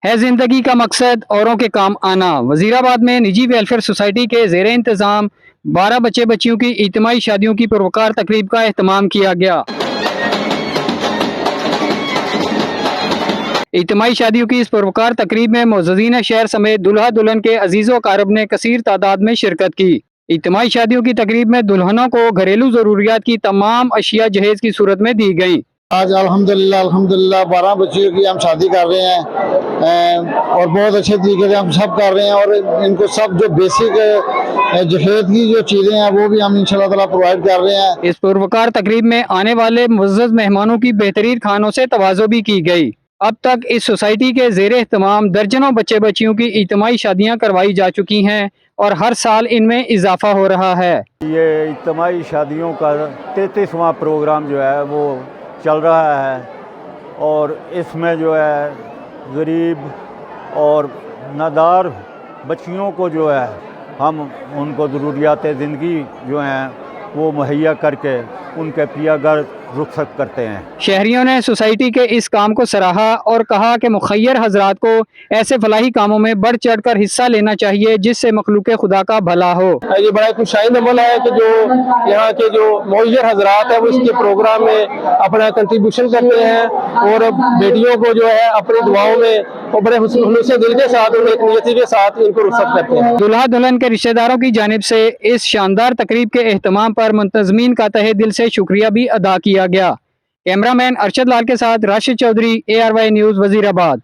ہے زندگی کا مقصد اوروں کے کام آنا۔ وزیرآباد میں نجی ویلفیئر سوسائٹی کے زیر انتظام 12 بچے بچیوں کی اجتماعی شادیوں کی پروقار تقریب کا اہتمام کیا گیا۔ اجتماعی شادیوں کی اس پروقار تقریب میں معززین شہر سمیت دلہا دلہن کے عزیز و اقارب نے کثیر تعداد میں شرکت کی۔ اجتماعی شادیوں کی تقریب میں دلہنوں کو گھریلو ضروریات کی تمام اشیاء جہیز کی صورت میں دی گئیں۔ آج الحمدللہ 12 بچیوں کی ہم شادی کر رہے ہیں اور بہت اچھے طریقے سے ہم سب کر رہے ہیں، اور ان کو سب جو بیسک جہیز کی جو چیزیں ہیں وہ بھی ہم انشاءاللہ تعالیٰ پرووائڈ کر رہے ہیں۔ اس پروقار تقریب میں آنے والے معزز مہمانوں کی بہترین کھانوں سے تواضع بھی کی گئی۔ اب تک اس سوسائٹی کے زیر اہتمام درجنوں بچے بچیوں کی اجتماعی شادیاں کروائی جا چکی ہیں اور ہر سال ان میں اضافہ ہو رہا ہے۔ یہ اجتماعی شادیوں کا 33واں پروگرام جو ہے وہ چل رہا ہے، اور اس میں جو ہے غریب اور نادار بچیوں کو جو ہے ہم ان کو ضروریات زندگی جو ہیں وہ مہیا کر کے ان کے پیا گھر رخصت کرتے ہیں۔ شہریوں نے سوسائٹی کے اس کام کو سراہا اور کہا کہ مخیر حضرات کو ایسے فلاحی کاموں میں بڑھ چڑھ کر حصہ لینا چاہیے جس سے مخلوق خدا کا بھلا ہو۔ یہ بڑا خوش آئند عمل ہے کہ جو یہاں کے جو معزز حضرات ہیں وہ اس کے پروگرام میں اپنا کنٹریبیوشن کرتے ہیں اور بیٹیوں کو جو ہے اپنی دعاؤں میں اور بڑے خلوص دل کے ساتھ اور ایک نیتی کے ساتھ ان کو رخصت کرتے ہیں۔ دلہا دلہن کے رشتہ داروں کی جانب سے اس شاندار تقریب کے اہتمام پر منتظمین کا تہہ دل سے شکریہ بھی ادا کیا گیا۔ کیمرہ مین ارشد لال کے ساتھ راشد چودھری، ARY نیوز، وزیر آباد۔